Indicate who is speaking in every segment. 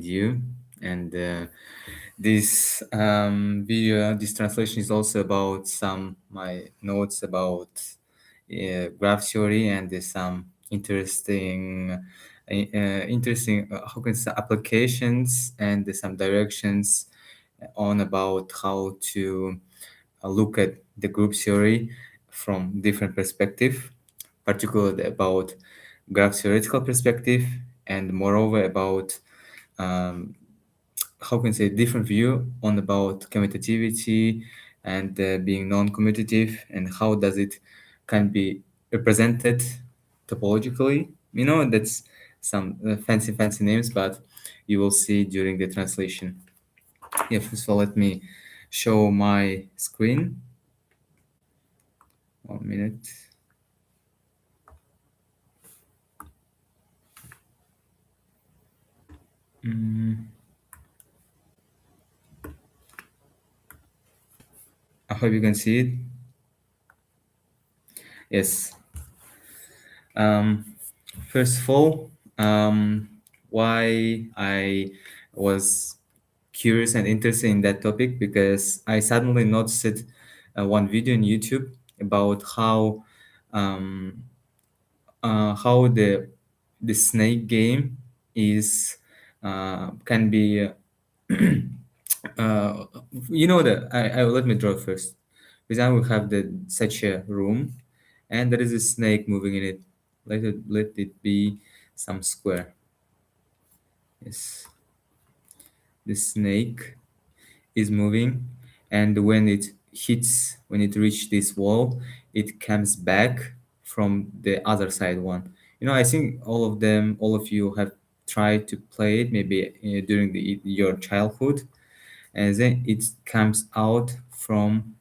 Speaker 1: you. And this translation is also about some my notes about graph theory and some interesting how can I say, applications and some directions on about how to look at the group theory from different perspective, particularly about graph theoretical perspective, and moreover about um, how can I say different view on about commutativity and being non-commutative, and how does it can be represented topologically. That's some fancy names, but you will see during the translation. Yeah, first of all, let me show my screen. 1 minute. Mm, I hope you can see it. Yes. Um, First of all, why I was curious and interested in that topic, because I suddenly noticed one video on YouTube about um, how the snake game is can be uh, that I let me draw first. For example, we have such a room, and there is a snake moving in it. Let it be some square. Yes, the snake is moving, and when it reaches this wall, it comes back from the other side one. I think all of you have tried to play it maybe during your childhood, and then it comes out from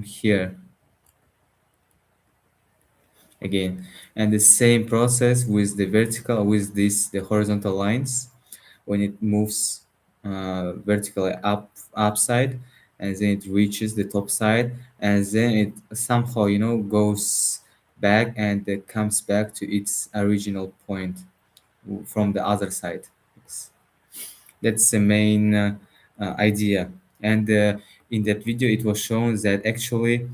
Speaker 1: here again, and the same process with the horizontal lines when it moves vertically upside, and then it reaches the top side, and then it somehow goes back, and it comes back to its original point from the other side. That's the main idea. And in that video it was shown that actually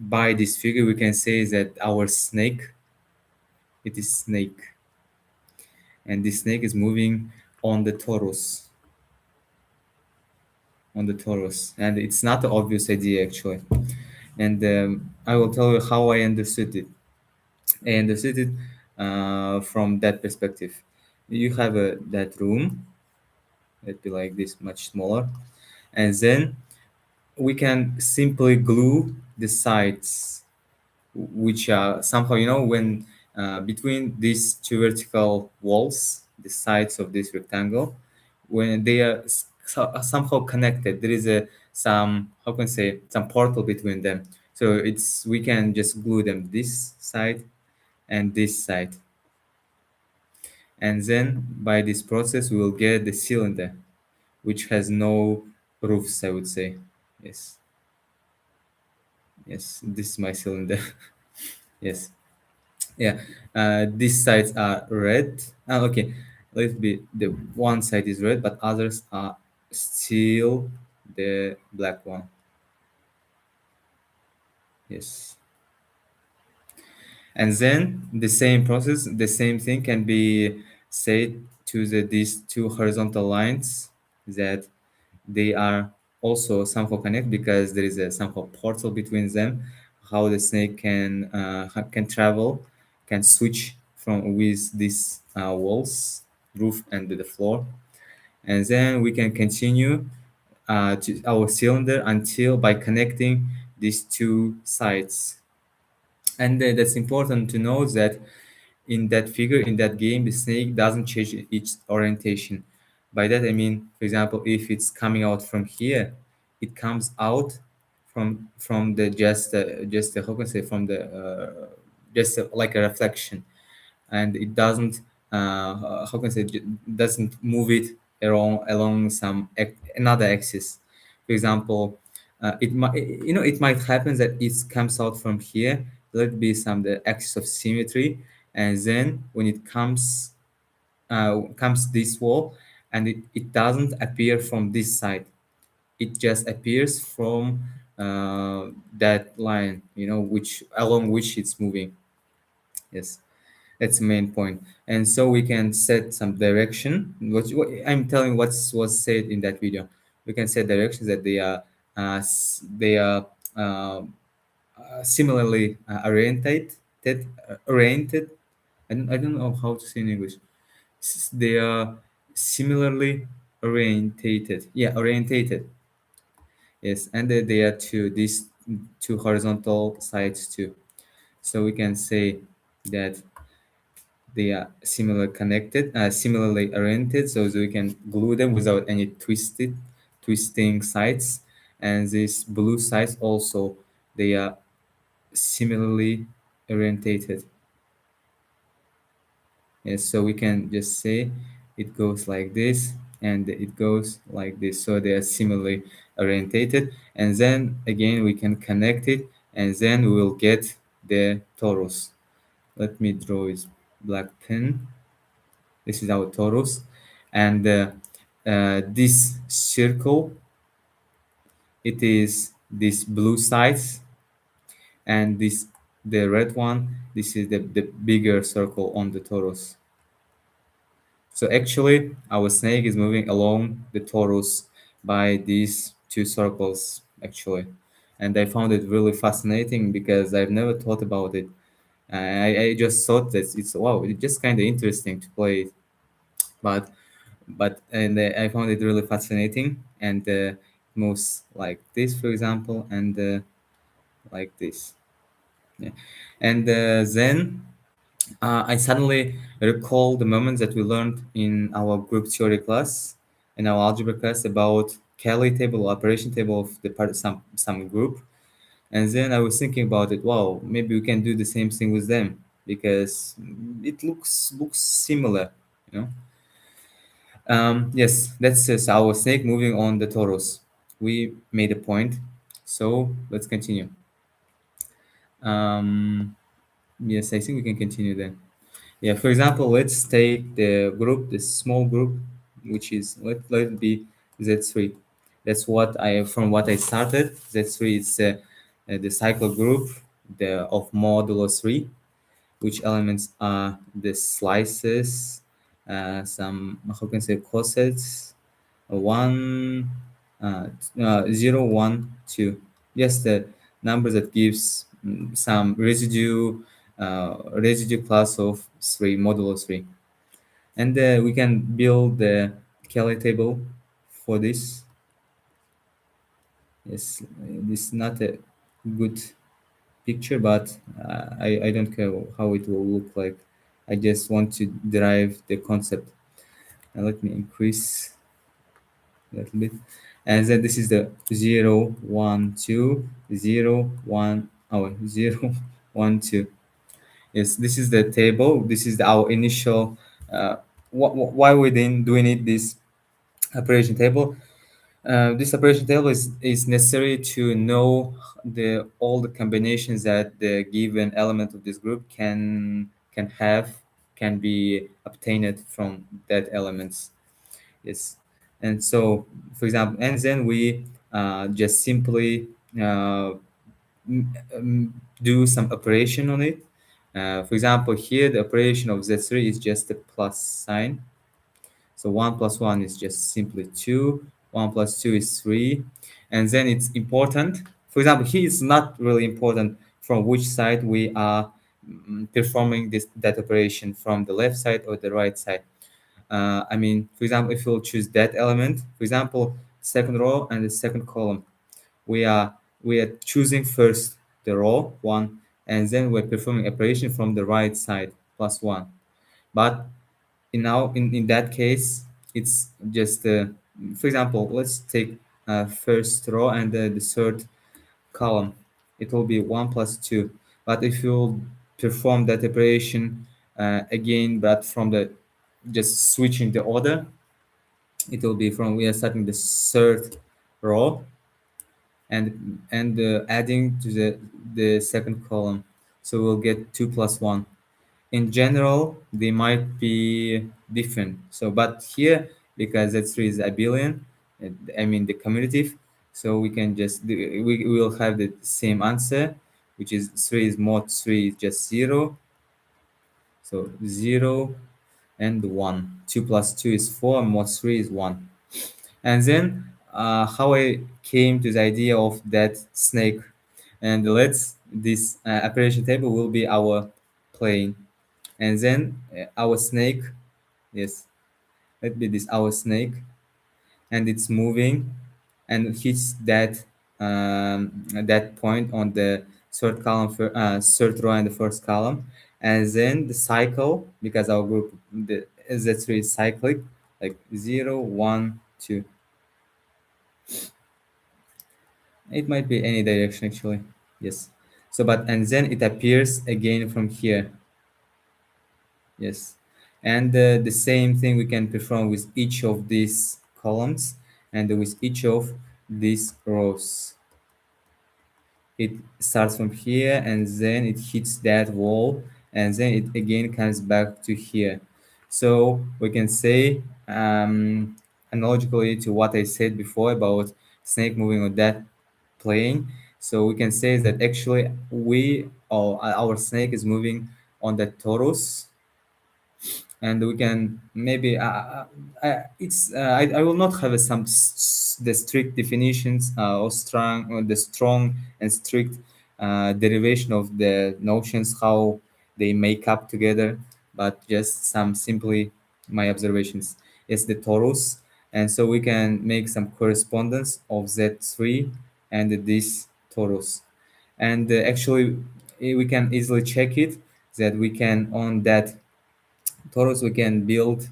Speaker 1: by this figure we can say that our snake, it is snake, and this snake is moving on the torus, and it's not an obvious idea actually. And I will tell you how I understood it. I understood it from that perspective. You have that room, it'd be like this, much smaller, and then we can simply glue the sides, which are somehow, when between these two vertical walls, the sides of this rectangle, when they are somehow connected, there is some, how can I say, some portal between them. So we can just glue them this side and this side, and then by this process we will get the cylinder, which has no roofs, I would say. Yes, yes, this is my cylinder. Yes. Yeah, these sides are red. Okay, let's be the one side is red, but others are still the black one. Yes, and then the same process, the same thing can be said to these two horizontal lines, that they are also somehow connected because there is a somehow portal between them. How the snake can travel, can switch from with these walls, roof, and the floor, and then we can continue to our cylinder until by connecting these two sides. And that's important to know that in that figure, in that game, the snake doesn't change its orientation. By that I mean, for example, if it's coming out from here, it comes out from the just how can I say, from the just like a reflection, and it doesn't how can I say, doesn't move it along some another axis. For example, it might happen that it comes out from here. Let be some the axis of symmetry, and then when it comes comes this wall, and it doesn't appear from this side. It just appears from that line, which along which it's moving. Yes, that's the main point. And so we can set some direction. What I'm telling what's was said in that video. We can set directions that they are uh, similarly oriented. I don't know how to say in English. They are similarly orientated. Yeah, orientated. Yes, and they are to these two horizontal sides too. So we can say that they are similarly oriented, so we can glue them without any twisting sides. And these blue sides also, they are similarly orientated. Yes, so we can just say it goes like this and it goes like this. So they are similarly orientated. And then again, we can connect it and then we will get the torus. Let me draw this black pen. This is our torus. And this circle, it is this blue sides, and this the red one, this is the bigger circle on the torus. So actually, our snake is moving along the torus by these two circles, actually. And I found it really fascinating because I've never thought about it. I just thought that it's just kind of interesting to play it. But I found it really fascinating, and moves like this, for example, and like this. Yeah. And then I suddenly recall the moments that we learned in our group theory class, in our algebra class, about Kelly table, operation table of the part some group. And then I was thinking about it. Wow, maybe we can do the same thing with them because it looks similar, you know. Yes, that's just our snake moving on the torus. We made a point, so let's continue. Um, yes, I think we can continue then. Yeah, for example, let's take the group, the small group, which is let it be Z3. That's what I from what I started. Z3 is the cycle group the of modulo 3, which elements are the slices, some how can I say cosets, one, 0, 1, 2. Just the number that gives some residue class of 3, modulo 3. And we can build the Kelly table for this. Yes, this is not a good picture, but I don't care how it will look like. I just want to derive the concept. And let me increase a little bit. And then this is the 0, 1, 2, 0, 1, oh, 0, 1, 2. Yes, this is the table. This is our initial, why we then do we need this operation table? This operation table is necessary to know all the combinations that the given element of this group can be obtained from that elements. Yes, and so for example, and then we just simply do some operation on it. For example, here the operation of Z3 is just a plus sign. So 1 plus 1 is just simply 2. 1 plus 2 is 3. And then it's important. For example, here it's not really important from which side we are performing that operation, from the left side or the right side. I mean, for example, if you'll choose that element, for example, second row and the second column, we are we are choosing first the row 1, and then we're performing operation from the right side plus 1. But in that case, it's just for example, let's take first row and the third column. It will be 1 plus 2. But if you perform that operation again, but from the just switching the order, it will be from we are starting the third row and adding to the second column. So we'll get 2 plus 1. in general they might be different. So but here, because Z3 is abelian, I mean the commutative, so we can just we will have the same answer, which is 3 is mod 3 is just 0. So 0 and 1. 2 plus 2 is 4, mod 3 is 1. And then how I came to the idea of that snake, and let's this operation table will be our plane, and then our snake, yes, let be this our snake, and it's moving and hits that point on the third column, third row and the first column, and then the cycle, because our group the Z3 is cyclic, like 0 1 2. It might be any direction actually. Yes. So but and then it appears again from here. Yes. And the same thing we can perform with each of these columns and with each of these rows. It starts from here and then it hits that wall and then it again comes back to here. So we can say analogically to what I said before about snake moving on that plane. So we can say that actually we or our snake is moving on the torus, and we can maybe I will not have some the strict definitions or strong or the strong and strict derivation of the notions how they make up together, but just some simply my observations is the torus, and so we can make some correspondence of Z3 and this torus, and actually we can easily check it that we can on that torus we can build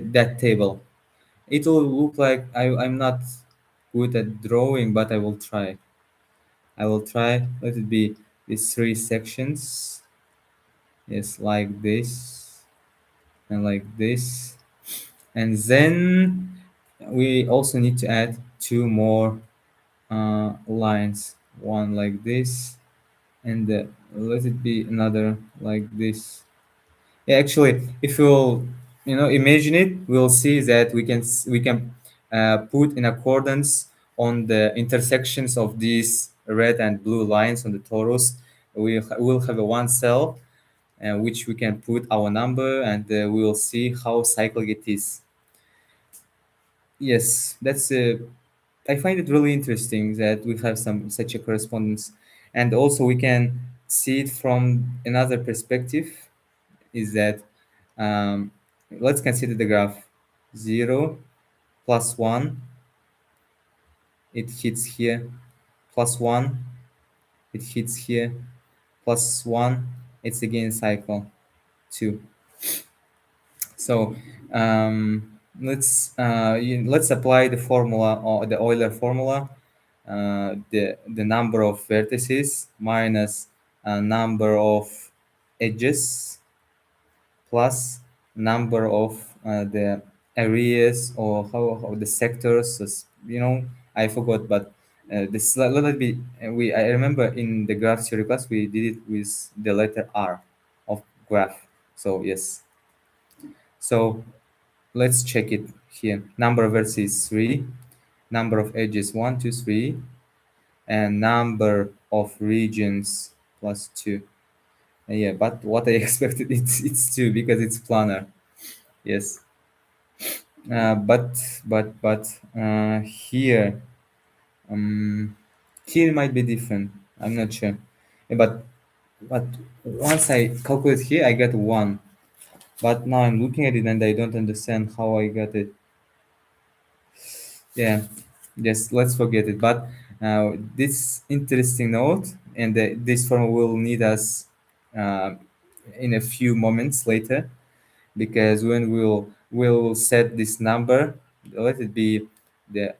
Speaker 1: that table. It will look like I'm not good at drawing, but I will try. Let it be these three sections. Yes, like this and like this, and then we also need to add two more lines, one like this, and let it be another like this. Yeah, actually, if you'll imagine it, we'll see that we can put in accordance on the intersections of these red and blue lines on the torus. Will have a one cell, which we can put our number, and we will see how cyclic it is. Yes, that's. I find it really interesting that we have some such a correspondence, and also we can see it from another perspective. Is that let's consider the graph 0 plus 1, it hits here, plus 1, it hits here, plus 1, it's again cycle 2. So let's apply the formula or the Euler formula, the number of vertices minus number of edges plus number of the areas or how the sectors I forgot, but this little bit we I remember in the graph theory class we did it with the letter R of graph. So yes, so let's check it here. Number of vertices 3, number of edges 1 2 3, and number of regions plus 2. Yeah, but what I expected it's 2 because it's planar. Yes. But here, um, here might be different. I'm not sure. But once I calculate here, I get 1. But now I'm looking at it and I don't understand how I got it. Yeah, just let's forget it. But this interesting note, and this form will need us uh, in a few moments later, because when we'll set this number, let it be the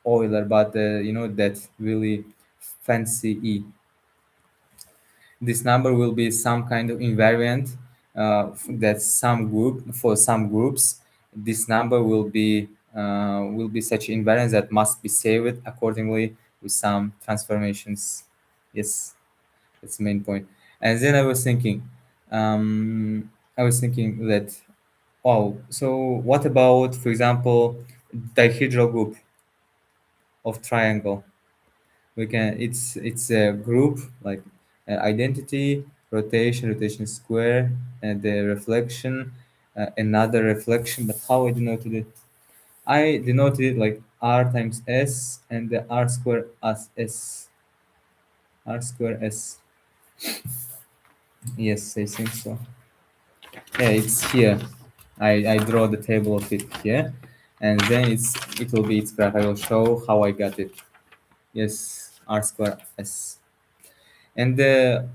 Speaker 1: Euler, but that really fancy E. This number will be some kind of invariant that some group for some groups. This number will be such invariance that must be saved accordingly with some transformations. Yes. That's the main point. And then I was thinking that, oh, so what about, for example, dihedral group of triangle? We can, it's a group like identity, rotation square, and the reflection, another reflection. But how I denoted it? I denoted it like r times s and the r square as s, r square s. Yes, I think so. Yeah, it's here. I draw the table of it here, and then it will be its graph. I will show how I got it. Yes, r square s. And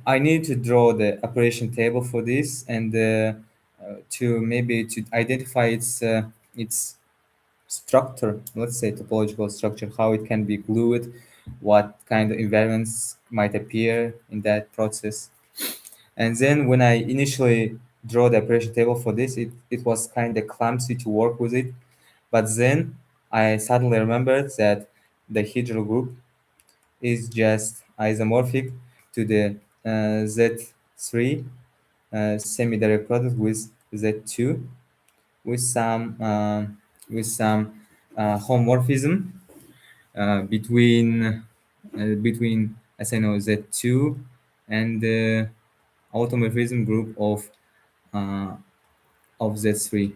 Speaker 1: I need to draw the operation table for this, and to maybe to identify its structure, let's say topological structure, how it can be glued, what kind of invariants might appear in that process. And then when I initially draw the operation table for this, it was kind of clumsy to work with it. But then I suddenly remembered that the hydral group is just isomorphic to the Z3 semi-direct product with Z2 with some homomorphism between, as I know, Z2 and the automorphism group uh, of Z3.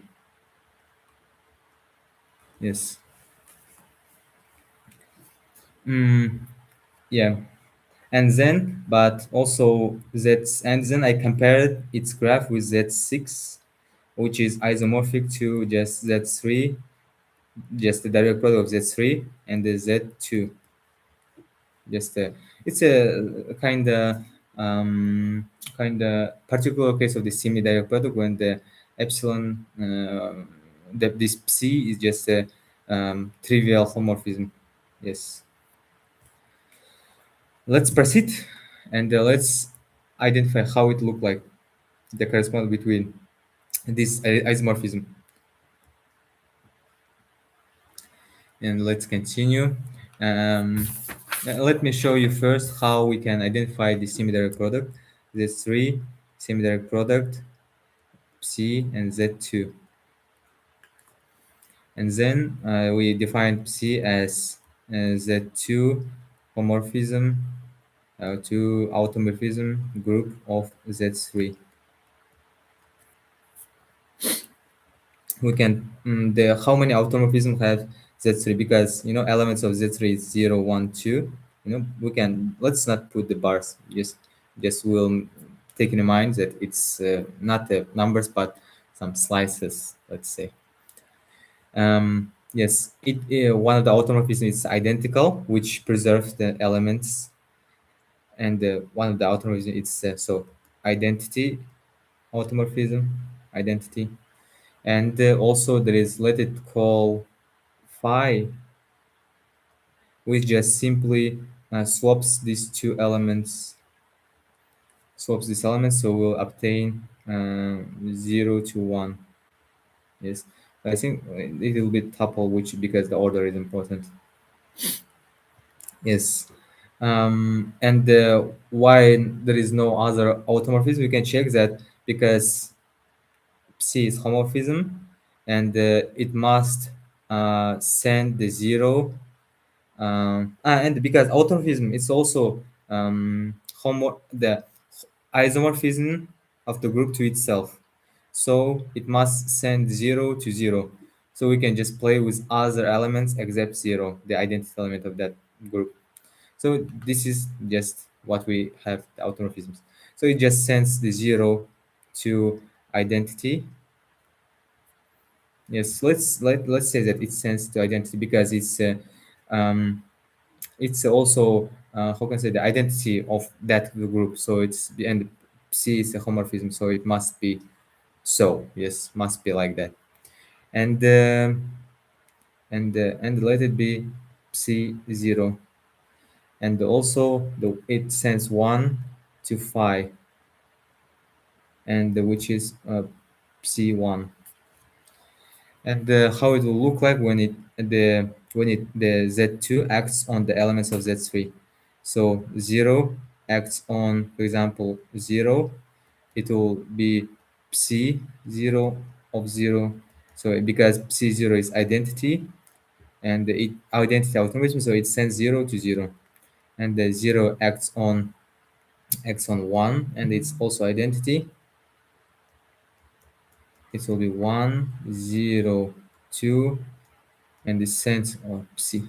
Speaker 1: Yes. Mm, yeah. And then, but also and then I compared its graph with Z6, which is isomorphic to just Z3, just the direct product of Z3 and the Z2. Just it's a kind of particular case of the semi-direct product when the epsilon, this psi is just a trivial homomorphism. Yes. Let's proceed, and let's identify how it looked like the correspondence between this isomorphism. And let's continue. Um, Let me show you first how we can identify the semi-direct product. Z3 semi-direct product, psi and Z2. And then we define psi as Z2 homomorphism to automorphism group of Z3. We can the how many automorphism have Z3, because elements of Z3 is 0, 1, 2. We can, let's not put the bars, just will take in mind that it's not the numbers but some slices, let's say. Yes, one of the automorphisms is identical, which preserves the elements, and one of the automorphisms is so identity automorphism, identity. And also there is, let it call phi, which just simply swaps these two elements, swaps these elements, so we'll obtain 0 to 1. Yes, I think it will be tuple, which because the order is important. Yes. And why there is no other automorphism, we can check that because psi is homomorphism, and it must send the 0. And because automorphism is also the isomorphism of the group to itself, so it must send 0 to 0. So we can just play with other elements except 0, the identity element of that group. So this is just what we have, the automorphisms. So it just sends the 0 to identity. Yes, let's say that it sends to identity because um, it's also how can I say, the identity of that group. So it's the end. C is a homomorphism, so it must be so. Yes, must be like that. And and let it be C0. And also it sends 1 to phi, and which is C1. And how it will look like when the Z2 acts on the elements of Z3. So 0 acts on, for example, 0, it will be psi 0 of 0. So because psi 0 is identity, and it identity automation, so it sends 0 to 0, and the 0 acts on 1, and it's also identity. It will be 1 0 2, and the sense of psi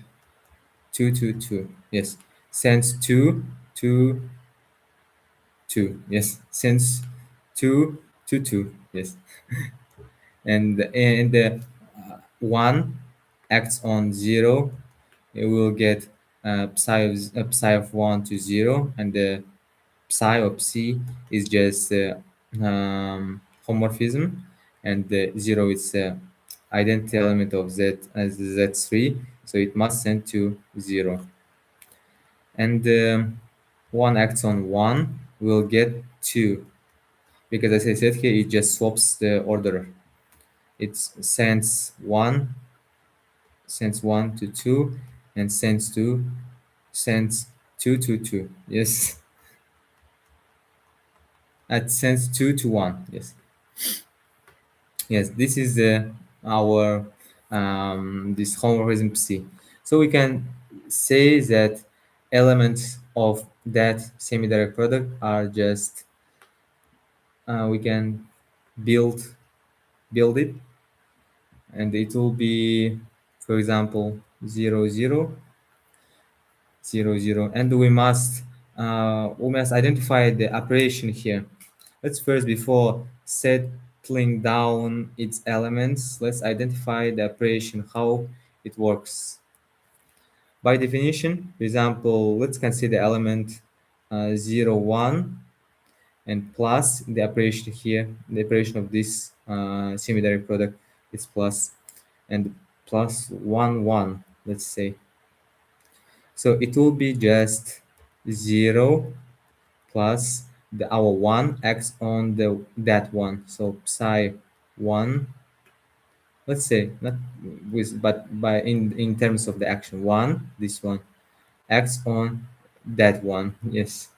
Speaker 1: 2 2 2. Yes, sense 2 2 2. Yes, sense 2 2 2. Yes, and the 1 acts on 0. It will get psi of 1 to 0, and the psi of psi is just homomorphism, and the 0 is identity element of z as z3, so it must send to 0. And 1 acts on 1 will get 2, because as I said here, it just swaps the order. It sends 1 to 2, and sends 2 to 2. Yes, it sends 2 to 1. Yes. Yes, this is our this homomorphism C. So we can say that elements of that semi-direct product are just we can build it, and it will be, for example, 0 0 0 0, and we must identify the operation here. Let's first, before settling down its elements, let's identify the operation, how it works. By definition, for example, let's consider element 0 1, and plus the operation here, the operation of this semi-direct product is plus, and plus 1 1, let's say. So it will be just 0 plus our 1 acts on that one. So psi 1, let's say, not with, but by in terms of the action 1, this one acts on that one. Yes.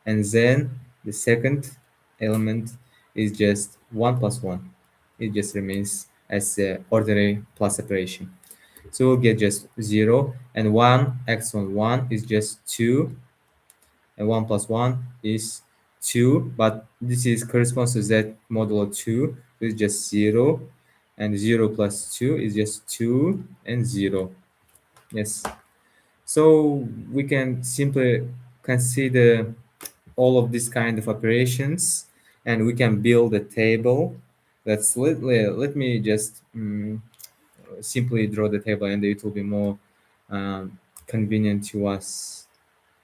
Speaker 1: And then the second element is just 1 plus 1. It just remains as the ordinary plus operation. So we'll get just 0, and 1 acts on 1 is just 2, and 1 plus 1 is 2, but this is corresponds to z modulo 2, is just 0, and 0 plus 2 is just 2 and 0. Yes. So we can simply consider all of these kind of operations, and we can build a table. Let me just simply draw the table, and it will be more um, convenient to us.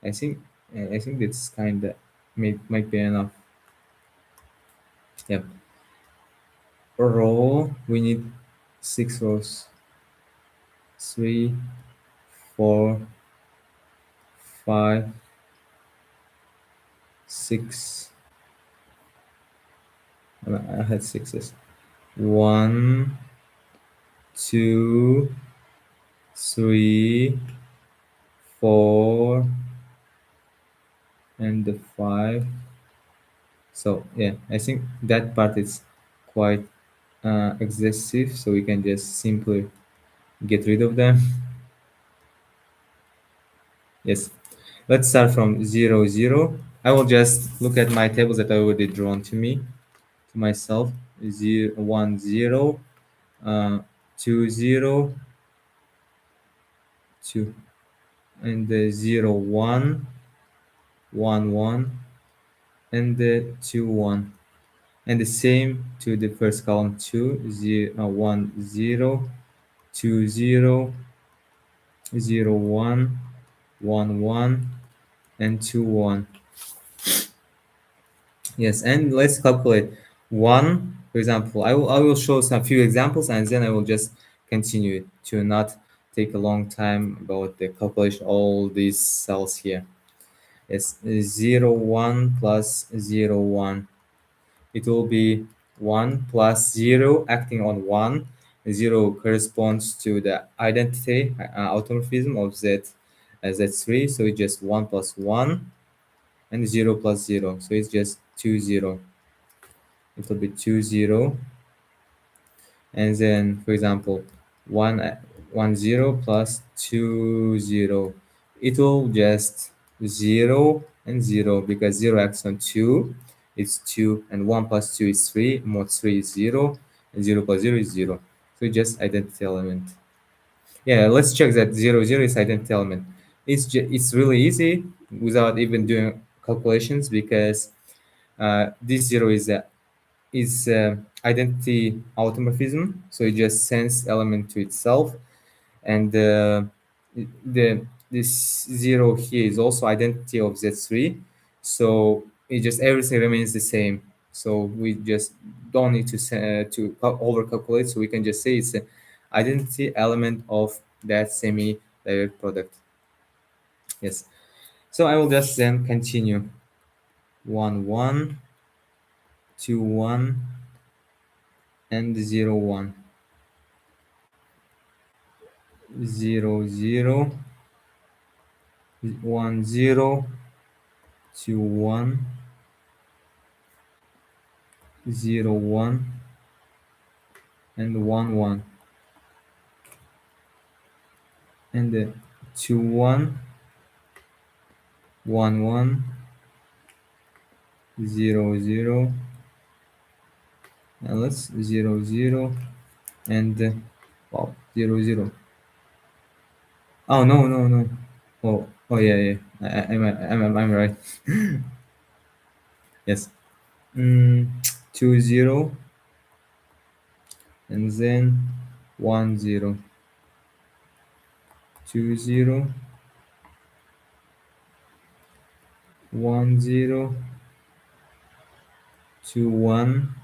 Speaker 1: I think it's kind of might be enough. Yep. Row, we need 6 rows. 3, 4, 5, 6. I had sixes. 1, 2, 3, 4, and the 5. So yeah, I think that part is quite excessive, so we can just simply get rid of them. Yes, let's start from 0 0. I will just look at my tables that I already drawn to myself. 0 1 0, 2 0, 2, and the 0 1 1 1, and the 2 1, and the same to the first column, 2 0 1 0, 2 0, 0 1 1 1, and 2 1. Yes, and let's calculate 1. For example, I will show some few examples, and then I will just continue to not take a long time about the calculation all these cells here. It's 0 1 plus 0 1. It will be 1 plus 0 acting on 1. 0 corresponds to the identity automorphism of z z3, so it's just 1 plus 1. and 0 plus 0. So it's just 2 0. It will be 2 0. And then, for example, 1 1 0 plus 2 0. It will just 0 and 0 because 0 acts on 2. It's 2 and 1 plus 2 is 3. Mod 3 is 0 and 0 plus 0 is 0. So just identity element. Yeah, let's check that 0 0 is identity element. It's really easy without even doing calculations because this 0 is identity automorphism, so it just sends element to itself, and the this 0 here is also identity of Z3, so it just everything remains the same. So we just don't need to over calculate, so we can just say it's an identity element of that semi direct product. Yes. So I will just then continue 1 1 2 1 and 0 1 0 0 1 0 2 1 0 1 and 1 1 and 2 1 1 1 0 0 and let's 0 0 and wow 0 0. Oh no no no. Oh yeah yeah. I'm right. Yes. 2 0 and then 1 0 2 0 1 0 2 1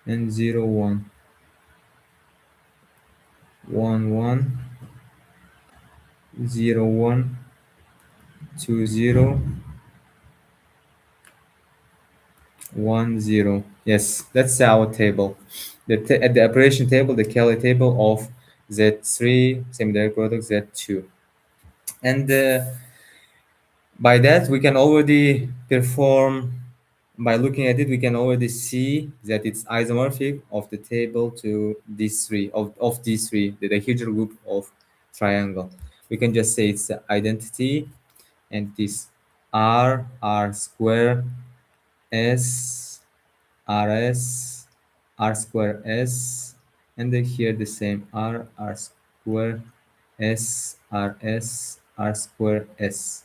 Speaker 1: and 0 1 1 1 0 1 2 0 1 0. Yes, that's our table. At the operation table, the Kelly table of Z3 semi-direct product Z2. And by that, we can already perform, by looking at it, we can already see that it's isomorphic of the table to these three, of these three, the hydrogen group of triangle. We can just say it's the identity and this R square S RS R square S, and then here the same R square S RS R square S.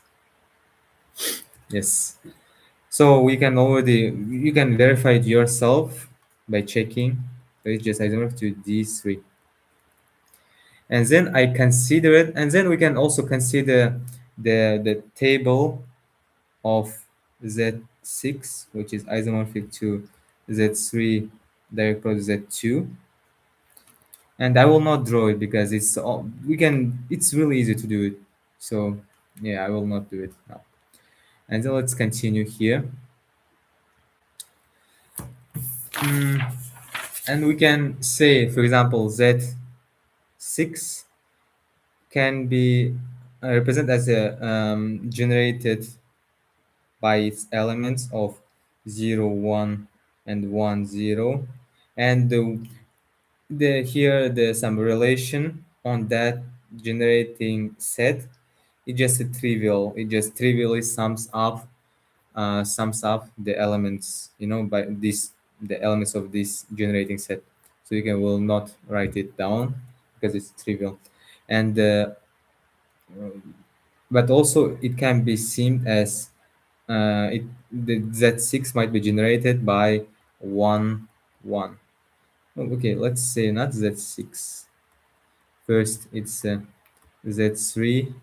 Speaker 1: Yes. So we can already, you can verify it yourself by checking. So it's just isomorphic to these three. And then I consider it, and then we can also consider the table of Z6, which is isomorphic to Z3 direct product Z2. And I will not draw it because it's really easy to do it. So yeah, I will not do it now. And then let's continue here. And we can say, for example, Z6 can be represented as a generated by its elements of 0 1 and 1 0, and here there's some relation on that generating set. It just trivially sums up the elements, by this the elements of this generating set. So you can will not write it down because it's trivial. And but also it can be seen as the Z6 might be generated by 1 1. Oh, okay, let's say not Z6. First, it's Z3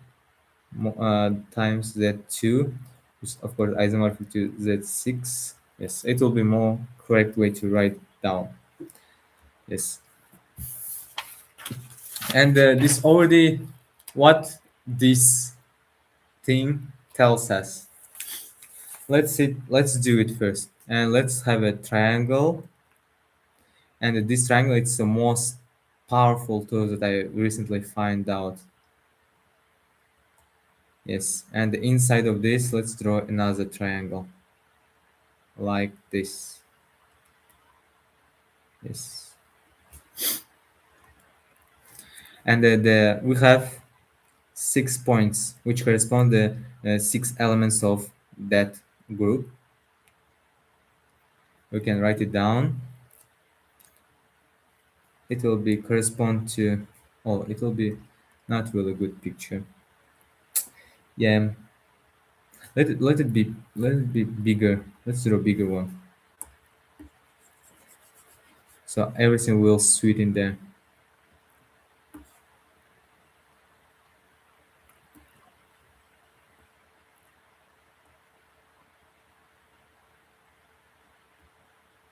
Speaker 1: times Z2, which of course isomorphic to Z6. Yes, it will be more correct way to write down. Yes, and this already what this thing tells us. Let's do it first, and let's have a triangle. And this triangle, it's the most powerful tool that I recently find out. Yes, and the inside of this, let's draw another triangle like this. Yes, and we have 6 points which correspond the 6 elements of that group. We can write it down. It will be correspond to, oh, it will be not really good picture. Yeah, let it be bigger. Let's do a bigger one. So everything will sweet in there.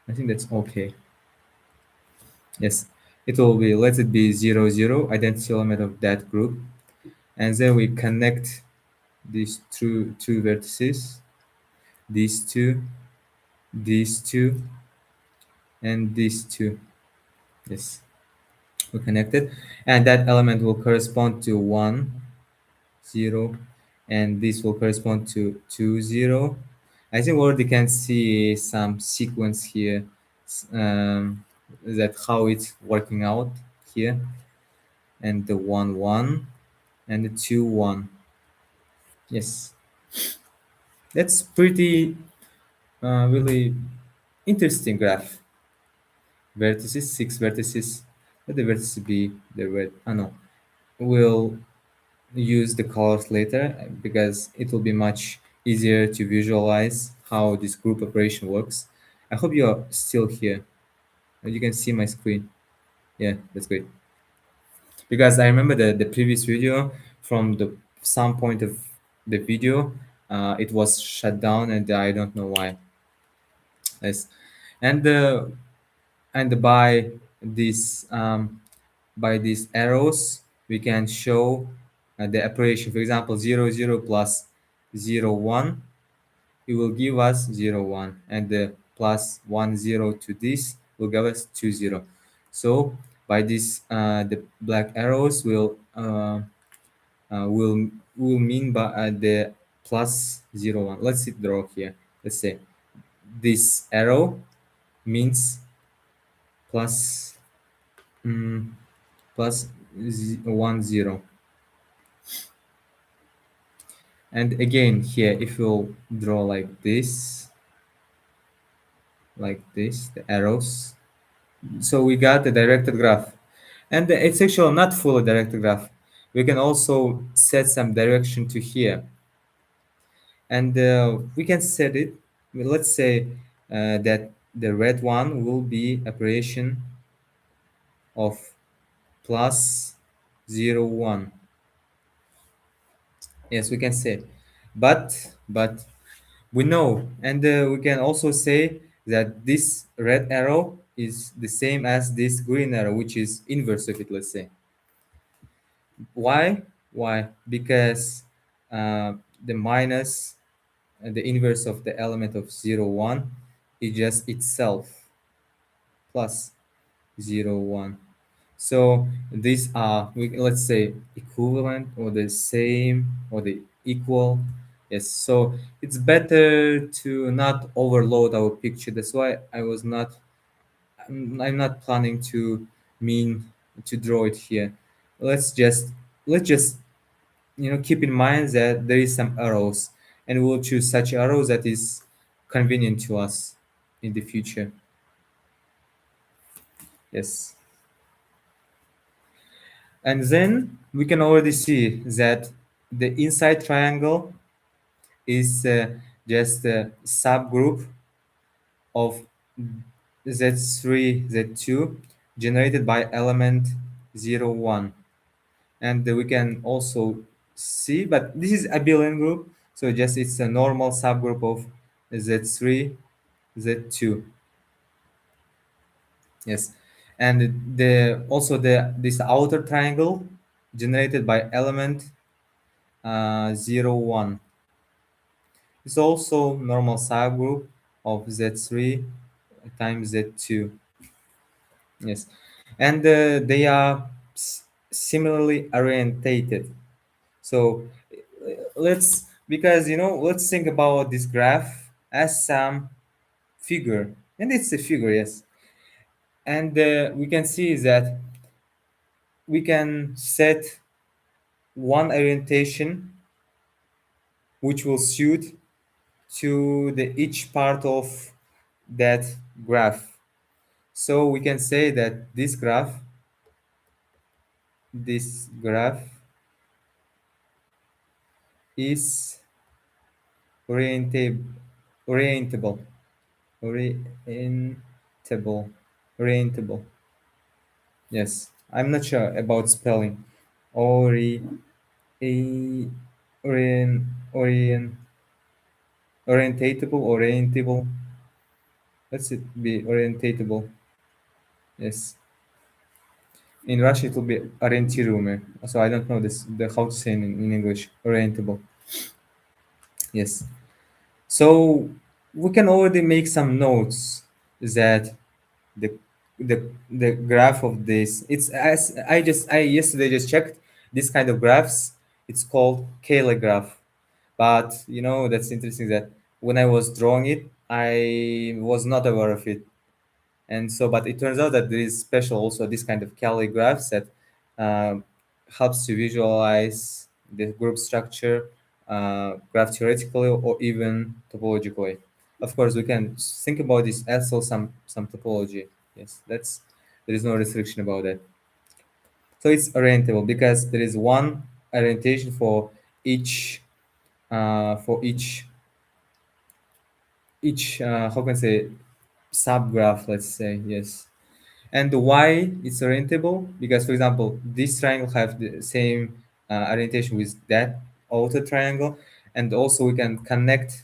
Speaker 1: I think that's okay. Yes, it will be, let it be 0, 0, identity element of that group. And then we connect these two vertices, these two, these two, and these two. Yes, we connected. And that element will correspond to 1, 0, and this will correspond to 2, 0. I think we already can see some sequence here, that how it's working out here, and the 1, 1, and the 2, 1. Yes, that's pretty really interesting graph. Vertices, 6 vertices. Let the vertices be the red. I know. We'll use the colors later because it will be much easier to visualize how this group operation works. I hope you are still here. You can see my screen. Yeah, that's great. Because I remember the previous video, from the some point of the video, it was shut down and I don't know why. Yes, and by this by these arrows we can show the operation. For example, 0, 0 plus 0, 1, it will give us 0, 1, and the plus 1, 0 to this will give us 2, 0. So by this the black arrows will mean by the plus 0, 1. Let's see, draw here. Let's say this arrow means plus mm, plus 1, 0. And again here, if we'll draw like this, the arrows, so we got the directed graph. And it's actually not fully directed graph. We can also set some direction to here, and we can set it. Let's say that the red one will be operation of plus 0, 1. Yes, we can say, but we know, and we can also say that this red arrow is the same as this green arrow, which is inverse of it. Let's say why because the minus, the inverse of the element of 0, 1 is just itself plus 0, 1. So these are, let's say, equivalent or the same or the equal. Yes, so it's better to not overload our picture. That's why I'm not planning to mean to draw it here. Let's just keep in mind that there is some arrows, and we'll choose such arrows that is convenient to us in the future. Yes. And then we can already see that the inside triangle is just a subgroup of Z3, Z2 generated by element 0, 1. And we can also see, but this is abelian group, so just it's a normal subgroup of Z3, Z2. Yes. And the this outer triangle generated by element 0, 1. It's also normal subgroup of Z3 times Z2. Yes, and they are similarly orientated. So let's, because let's think about this graph as some figure, and it's a figure, yes. And we can see that we can set one orientation which will suit to the each part of that graph. So we can say that this graph is orientable, orientable, orientable, orientable. Yes, I'm not sure about spelling. Ori, a, orient, orientatable, orientable. Let's it be orientatable. Yes. In Russian, it will be orientirume. So I don't know the how to say in English. Orientable. Yes. So we can already make some notes that the the graph of this, it's as I yesterday just checked this kind of graphs. It's called Cayley graph. But that's interesting that when I was drawing it, I was not aware of it. And so, but it turns out that there is special also this kind of calligraphs that um, helps to visualize the group structure, graph theoretically or even topologically. Of course, we can think about this as also some topology. Yes, there is no restriction about that. So it's orientable because there is one orientation each for each how can I say subgraph. Let's say yes. And why it's orientable? Because, for example, this triangle have the same orientation with that outer triangle, and also we can connect.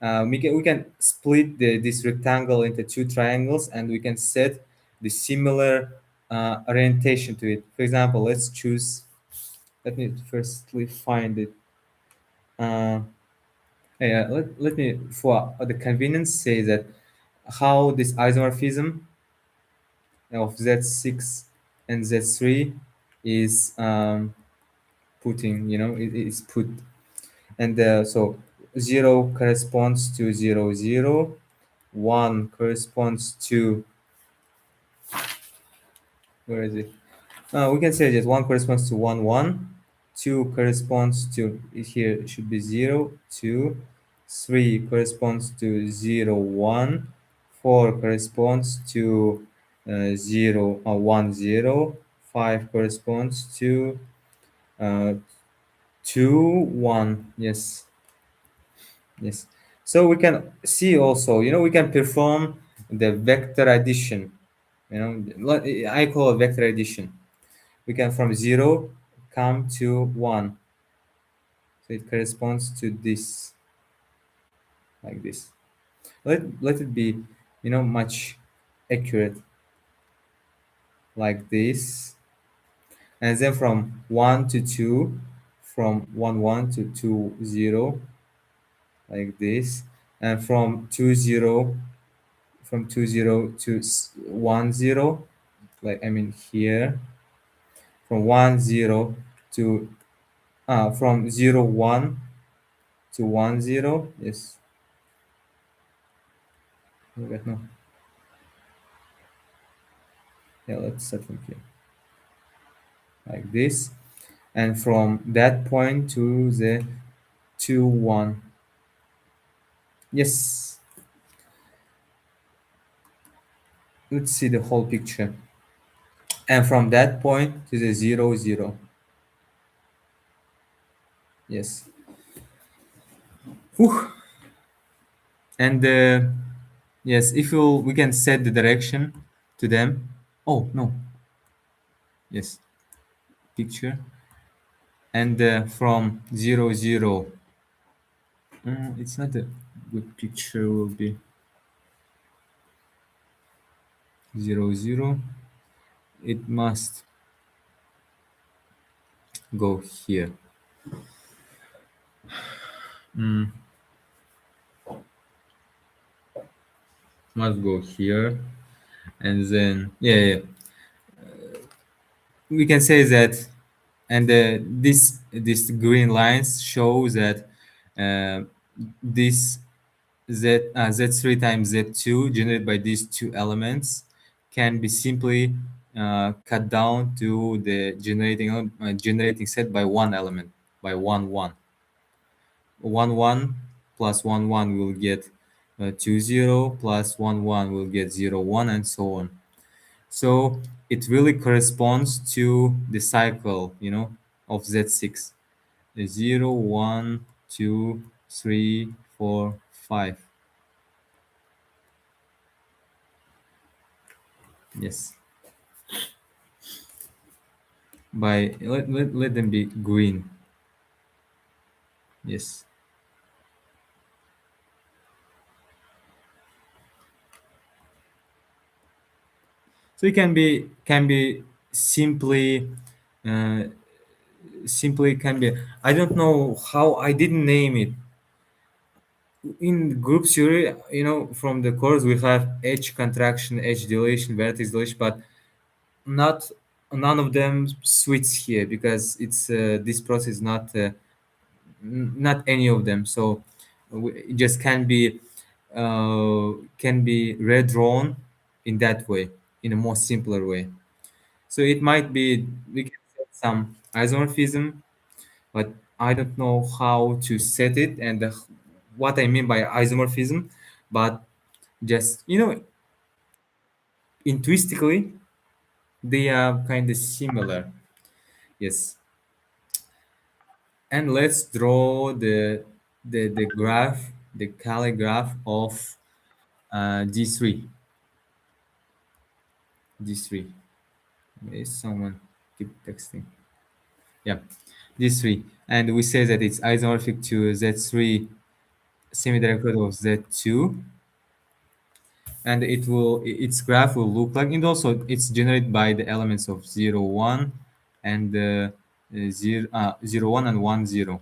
Speaker 1: We can split this rectangle into two triangles, and we can set the similar orientation to it. For example, let's choose. Let me firstly find it. Uh, yeah, let me, for the convenience, say that how this isomorphism of Z6 and Z3 is putting, it's put. And so 0 corresponds to 0, 0. 1 corresponds to, where is it? We can say that 1 corresponds to 1, 1. 2 corresponds to, here it should be 0, 2. 3 corresponds to 0, 1. 4 corresponds to 0, 1, 0. 5 corresponds to uh, 2, 1. Yes, yes. So we can see also, we can perform the vector addition. I call it vector addition. We can from 0 come to 1. So it corresponds to this, like this. Let it be, much accurate, like this. And then from 1 to 2, from 1, 1 to 2, 0, like this. And from 2, 0, from 2, 0 to 1, 0, like, I mean here. From 1, 0 to, from 0, 1 to 1, 0. Yes. Okay, no. Yeah, let's set them here, like this. And from that point to the 2, 1. Yes. Let's see the whole picture. And from that point to the 0, 0. Yes. Whew. And yes, if we can set the direction to them. Oh no. Yes. Picture. And from 0, 0. It's not a good picture. Will be 0, 0. It must go here. Must go here. And then, yeah, we can say that And this green lines shows that uh, this z3 times z2 generated by these two elements can be simply cut down to the generating set by one element, by 1 1 plus 1 1 will get 2 0 plus 1 1 will get 0 1 and so on. So it really corresponds to the cycle, of z6. 0 1 2 3 4 5. Yes, by let them be green. Yes, so it can be simply uh, simply can be, I don't know how I didn't name it. In group theory, from the course we have edge contraction, edge dilation, vertex dilation, but not none of them switch here because it's this process not not any of them. So it just can be redrawn in that way, in a more simpler way. So it might be we can set some isomorphism, but I don't know how to set it and what I mean by isomorphism. But just intuitively, they are kind of similar. Yes, and let's draw the graph, the Kali graph of D3. D3. Is someone keep texting? Yeah, D3, and we say that it's isomorphic to Z3 semi-directed of Z2, and its graph will look like, and also it's generated by the elements of 0 1 and 0 1 and 1 0.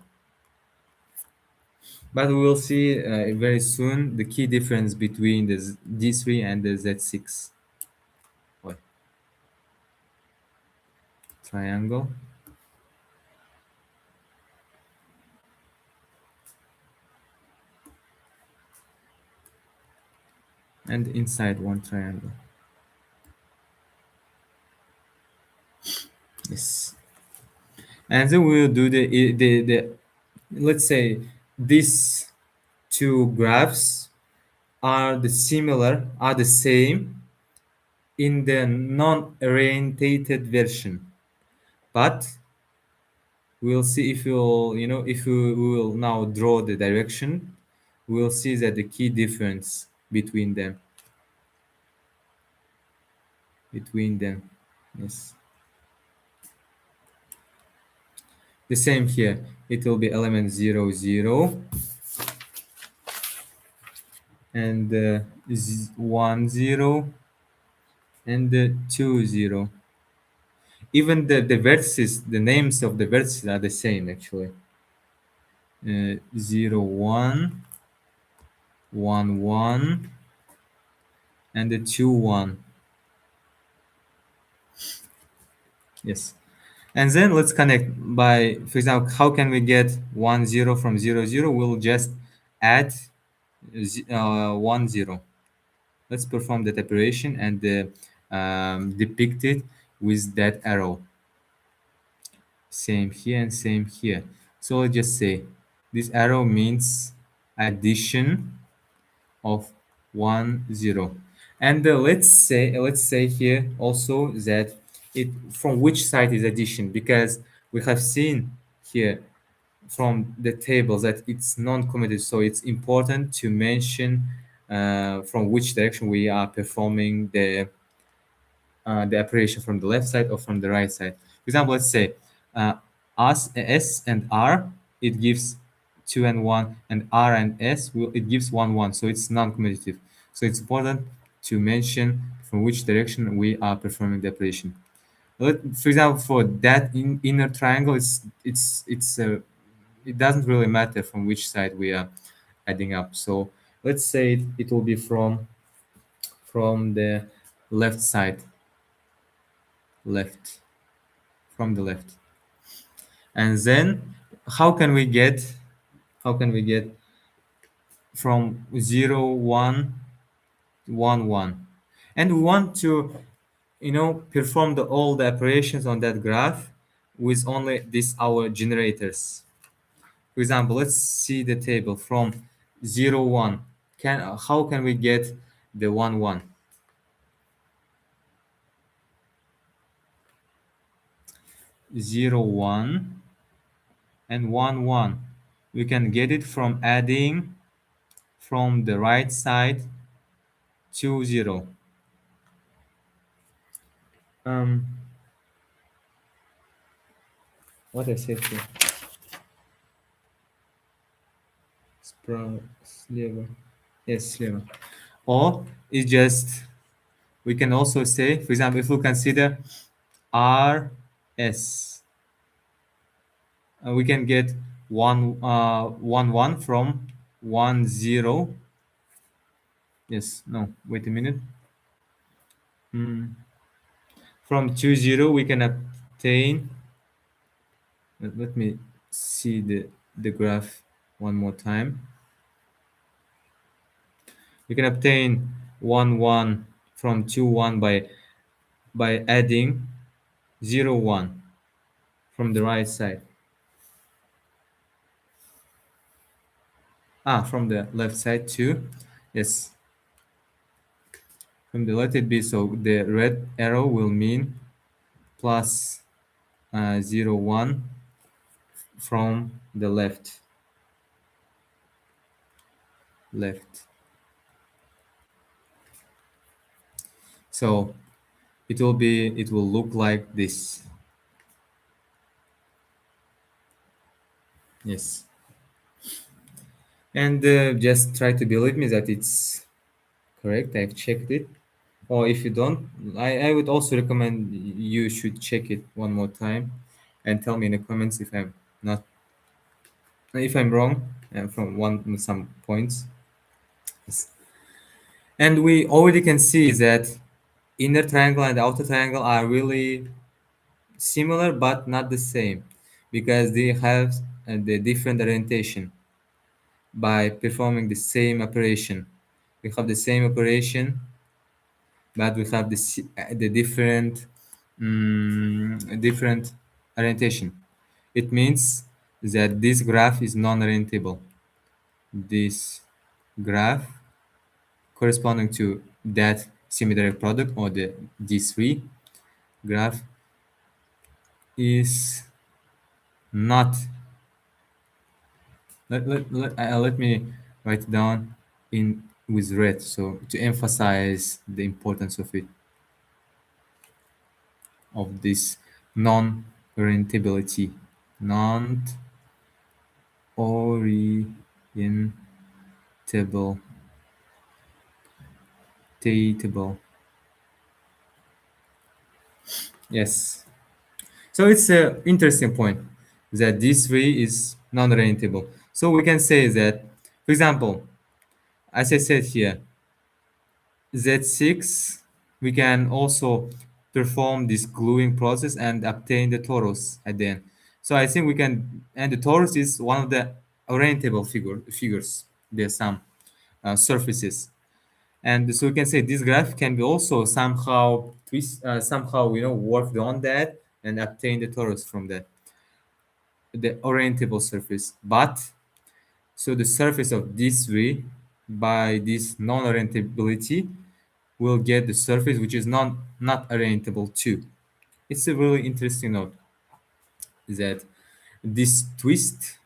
Speaker 1: But we will see very soon the key difference between the D3 and the Z6. What? Triangle, and inside one triangle. Yes, and then we'll do the let's say these two graphs are the same in the non-orientated version, but we'll see if if we will now draw the direction, we'll see that the key difference between them. Yes, the same here. It will be element 0 0 and 1 0 and 2 0. Even the vertices, the names of the vertices are the same actually. 0 1 1 1 and the 2 1. Yes. And then let's connect by, for example, how can we get 1 0 from 0 0? We'll just add 1 0. Let's perform that operation and depict it with that arrow. Same here and same here. So let's just say this arrow means addition of 1 0. And let's say here also that it from which side is addition, because we have seen here from the table that it's non-commutative, so it's important to mention from which direction we are performing the operation, from the left side or from the right side. For example, let's say uh, S and R, it gives 2 and 1, and R and S it gives 1 1. So it's non-commutative. So it's important to mention from which direction we are performing the operation. For example, for that inner triangle, it doesn't really matter from which side we are adding up. So let's say it will be from the left side, left, from the left. And then how can we get how can we get from 0 1 1 1, and we want to perform all the operations on that graph with only this our generators. For example, let's see the table from 0 1. How can we get the 1 1? 0 1 and 1 1, we can get it from adding from the right side to 0. um what I said here, sliver, yes, sliver. Or it's just, we can also say, for example, if we consider rs, we can get 1 1 from 1 0. Yes, no, wait a minute. From 2 0 we can obtain, let me see the graph one more time. We can obtain 1 1 from 2 1 by adding 0 1 from the right side. From the left side too. Yes, from the, let it be, so the red arrow will mean plus 0 1 from the left. So it will look like this. Yes, and just try to believe me that it's correct. I've checked it. Or if you don't, I would also recommend you should check it one more time and tell me in the comments not if I'm wrong from one some points. Yes. And we already can see that inner triangle and outer triangle are really similar but not the same, because they have the different orientation by performing the same operation. We have the same operation, but we have the different orientation. It means that this graph is non-orientable. This graph corresponding to that symmetric product, or the D3 graph, is not, let me write it down in with red, so to emphasize the importance of this non-orientability. Non-orientable. Yes. So it's an interesting point that this way is non-orientable. So we can say that, for example, as I said here, Z6, we can also perform this gluing process and obtain the torus at the end. So I think we can, and the torus is one of the orientable figures. There's some surfaces, and so we can say this graph can be also somehow worked on that and obtain the torus from the orientable surface. But so the surface of this way, by this non-orientability, will get the surface which is not orientable too. It's a really interesting note that this twist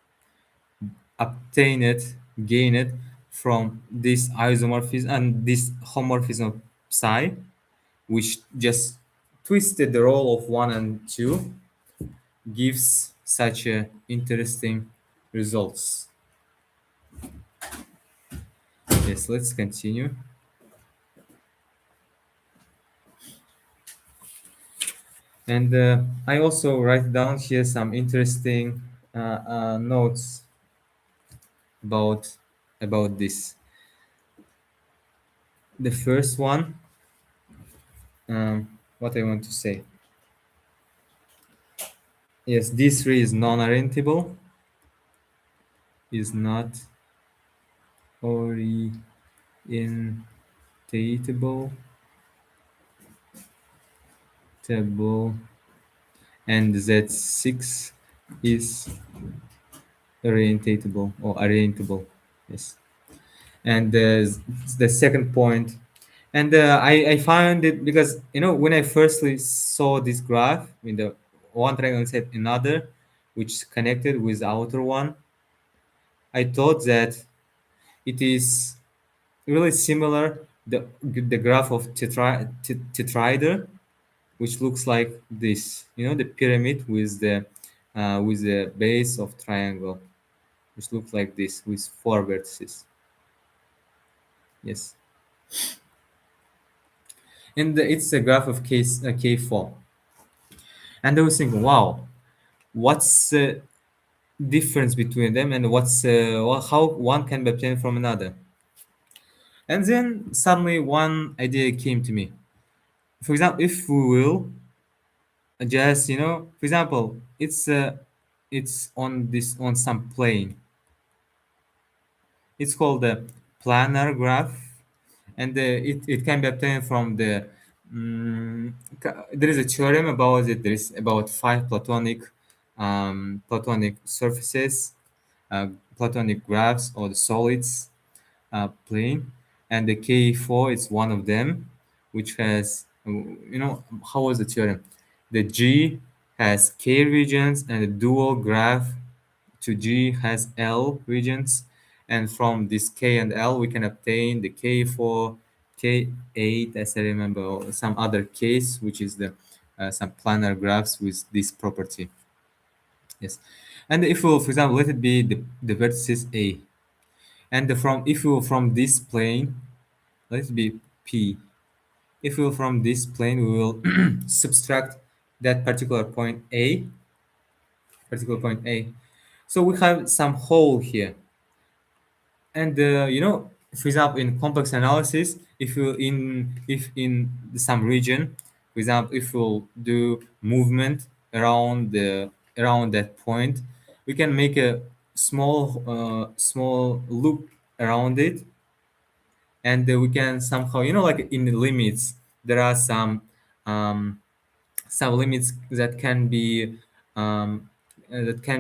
Speaker 1: obtained gained from this isomorphism and this homomorphism of psi, which just twisted the role of 1 and 2, gives such a interesting results. Yes, let's continue. And I also write down here some interesting notes about this. The first one, what I want to say. Yes, D3 is non-orientable, is not orientatable, table, and Z6 is orientatable or orientable. Yes. And the second point, and I found it because when I firstly saw this graph in the one triangle set another, which is connected with the outer one, I thought that it is really similar the graph of tetrahedra, which looks like this. The pyramid with the base of triangle, which looks like this with four vertices. Yes, and it's a graph of case K4. And I was thinking, wow, what's the difference between them, and how one can be obtained from another? And then suddenly one idea came to me. For example, if we will just for example, it's on some plane. It's called the planar graph, and it can be obtained from there is a theorem about it. There is about five platonic surfaces, uh, platonic graphs or the solids plane, and the K4 is one of them, which has how was the theorem? The G has K regions, and the dual graph to G has L regions, and from this K and L we can obtain the K4, K8, as I remember, or some other case, which is the some planar graphs with this property. Yes, and if we, for example, let it be the vertices A, and if we from this plane, let it be P. If we from this plane, we will subtract that particular point A. So we have some hole here. And for example, in complex analysis, if in some region, for example, if we'll do movement around that point, we can make a small loop around it, and we can somehow, like in the limits, there are some limits that can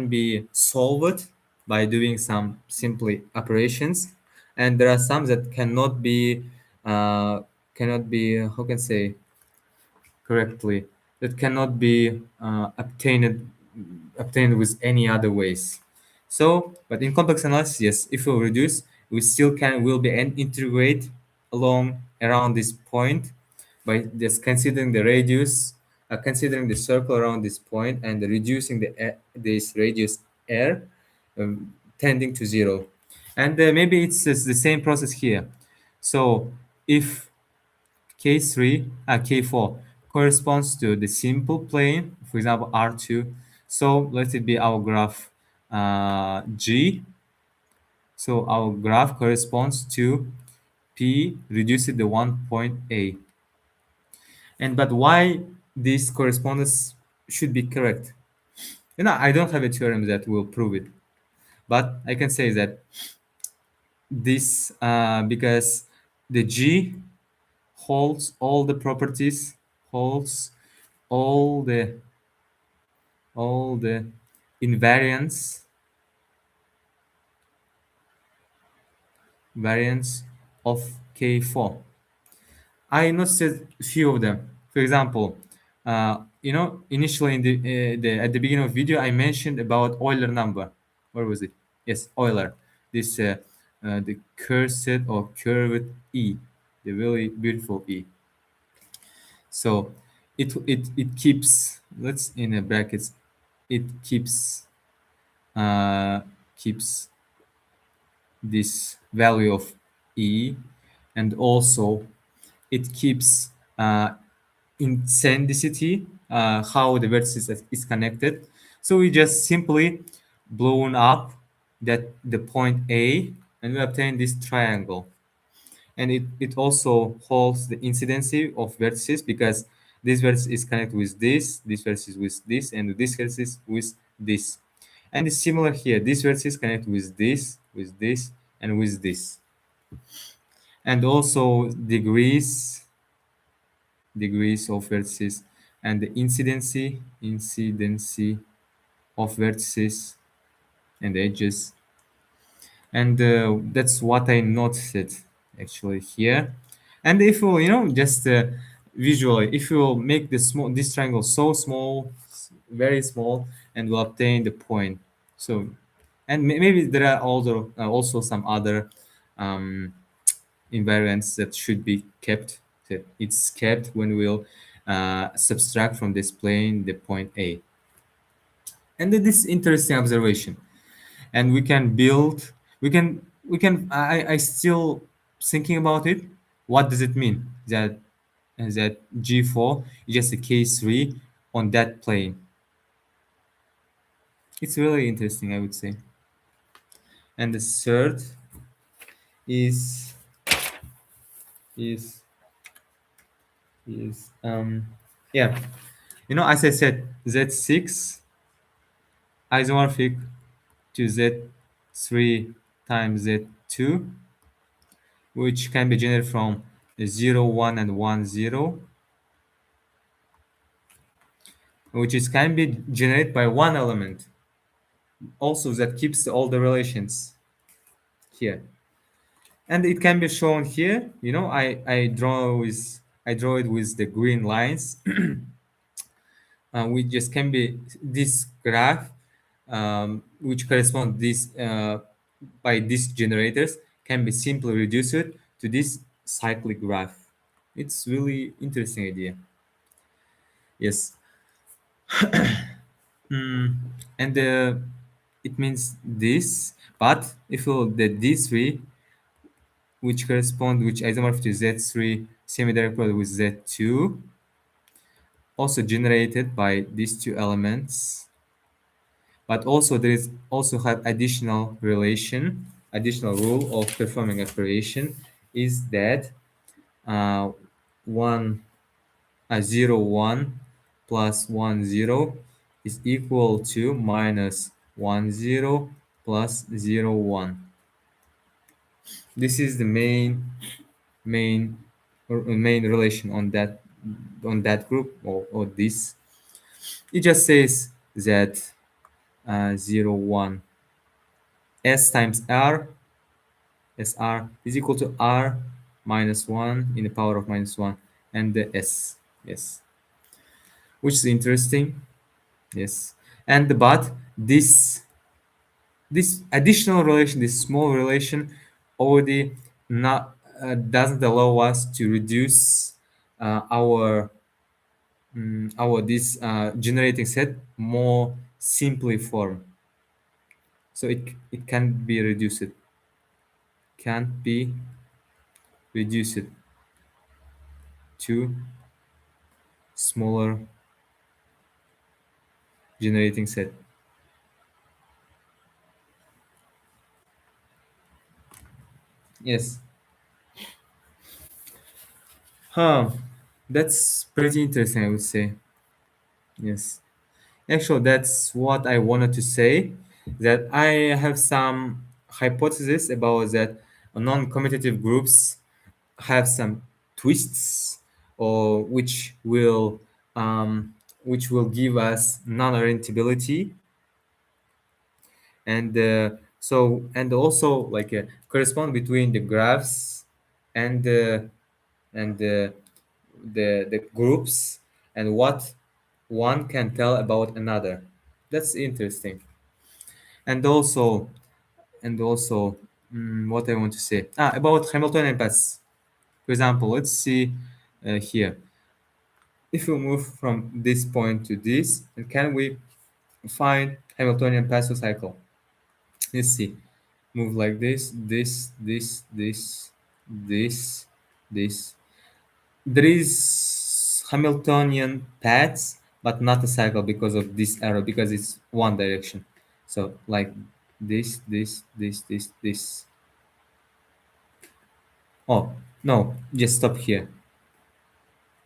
Speaker 1: be solved by doing some simply operations, and there are some that cannot be how can I say correctly, that cannot be obtained with any other ways. So, but in complex analysis, yes, if we reduce, we still will be an integrate along around this point by just considering the radius, considering the circle around this point, and reducing this radius r, tending to zero. And maybe it's just the same process here. So if K4 corresponds to the simple plane, for example, R2. So let it be our graph G. So our graph corresponds to P reduced to the one point A. And but why this correspondence should be correct? I don't have a theorem that will prove it, but I can say that this because the G holds all the properties, holds all the invariants variants of K4. I noticed a few of them. For example, initially at the beginning of video, I mentioned about Euler number. Where was it? Yes, Euler. This the cursed or curved E, the really beautiful E. So it keeps, let's in the brackets, it uh, keeps this value of E, and also it keeps eccentricity, how the vertex is connected. So we just simply blown up that the point A, and we obtain this triangle. And it also holds the incidency of vertices, because This vertex is connected with this vertex is with this, and this vertex is with this. And it's similar here. This vertex is connected with this, and with this. And also degrees of vertices, and the incidency of vertices and edges. And that's what I noticed actually here. And if you just visually, if you make this triangle so small, very small, and will obtain the point. So, and maybe there are also some other um, invariants that should be kept. That it's kept when we'll subtract from this plane the point A. And then this interesting observation, and we can still thinking about it. What does it mean that G4 is just a K3 on that plane? It's really interesting, I would say. And the third is is is yeah, as I said, Z6 isomorphic to Z3 times Z2, which can be generated from 0, 1, and 1, 0, which is can be generated by one element. Also, that keeps all the relations here, and it can be shown here. I draw it with the green lines. Which just can be this graph, which correspond this by these generators, can be simply reduced to this cyclic graph. It's really interesting idea. Yes. And it means this, but if you the D3, which isomorph to Z3 semi-direct product with Z2, also generated by these two elements, but also there is also have additional rule of performing operation, is that uh, 1 0 1 plus 1 0 is equal to minus 1 0 plus 0 1. This is the main relation on that group, or this. It just says that 0 1 s times r sr is equal to r minus 1 in the power of minus 1, and the s. Yes, which is interesting. Yes. And but this additional relation, this small relation, already not doesn't allow us to reduce our this generating set more simply form. So it can be reduced, can't be reduced to smaller generating set. Yes. Huh. That's pretty interesting, I would say. Yes. Actually, that's what I wanted to say. That I have some hypothesis about that non-commutative groups have some twists, or which will give us non-orientability, and and also like correspond between the graphs and the groups, and what one can tell about another. That's interesting. And also and also, what I want to say about Hamiltonian paths. For example, let's see here. If we move from this point to this, and can we find Hamiltonian path cycle? Let's see. Move like this. There is Hamiltonian paths, but not a cycle because of this arrow, because it's one direction. So like this. Oh, no, just stop here.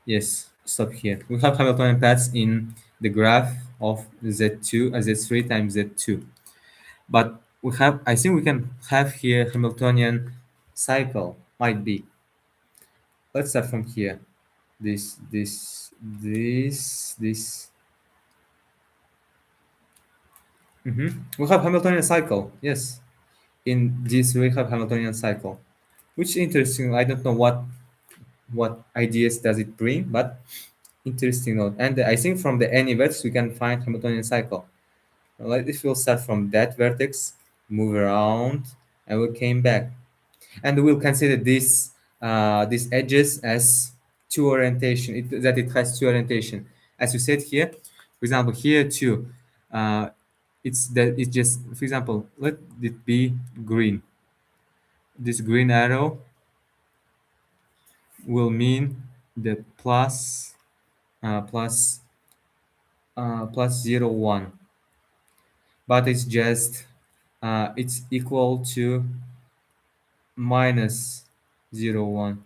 Speaker 1: Yes. stop here. We have Hamiltonian paths in the graph of Z2 as Z3 times Z2. But we have, I think we can have here Hamiltonian cycle, might be. Let's start from here. This. We have Hamiltonian cycle, yes. In this we have Hamiltonian cycle, which is interesting. I don't know what ideas does it bring, but interesting note. And I think from the any vertex we can find Hamiltonian cycle. Like if we'll start from that vertex, move around, and we came back, and we'll consider these edges as two orientation. That it has two orientation, as you said here. For example, here too, it's that it's just, for example, let it be green. This green arrow will mean the plus plus 0 1, but it's just it's equal to minus 0 1,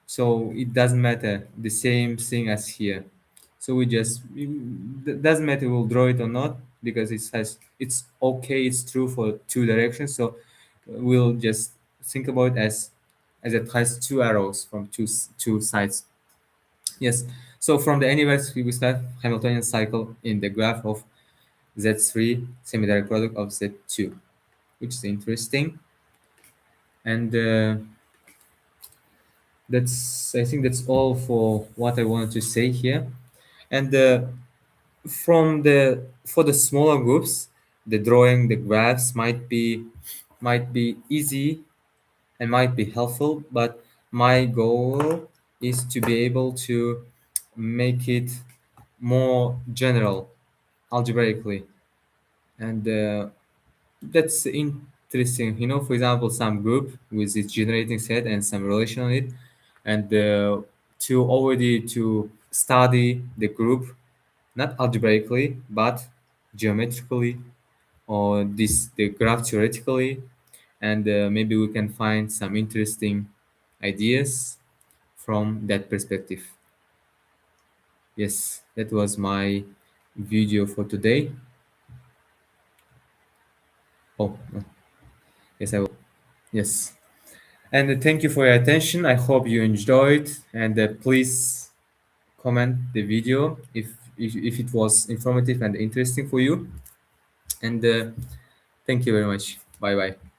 Speaker 1: so it doesn't matter, the same thing as here. So we just, it doesn't matter we'll draw it or not, because it's okay, it's true for two directions. So we'll just think about it as it has two arrows from two sides. Yes. So from the universe we start Hamiltonian cycle in the graph of Z3 semi-direct product of Z2, which is interesting. And that's, I think that's all for what I wanted to say here. And from the for the smaller groups, the drawing the graphs might be easy and might be helpful, but my goal is to be able to make it more general algebraically. And that's interesting. For example, some group with its generating set and some relation on it, and to study the group, not algebraically but geometrically, or the graph theoretically, and maybe we can find some interesting ideas from that perspective. Yes, that was my video for today. Oh, yes, I will. Yes. And thank you for your attention. I hope you enjoyed. And please comment the video if it was informative and interesting for you. And thank you very much. Bye bye.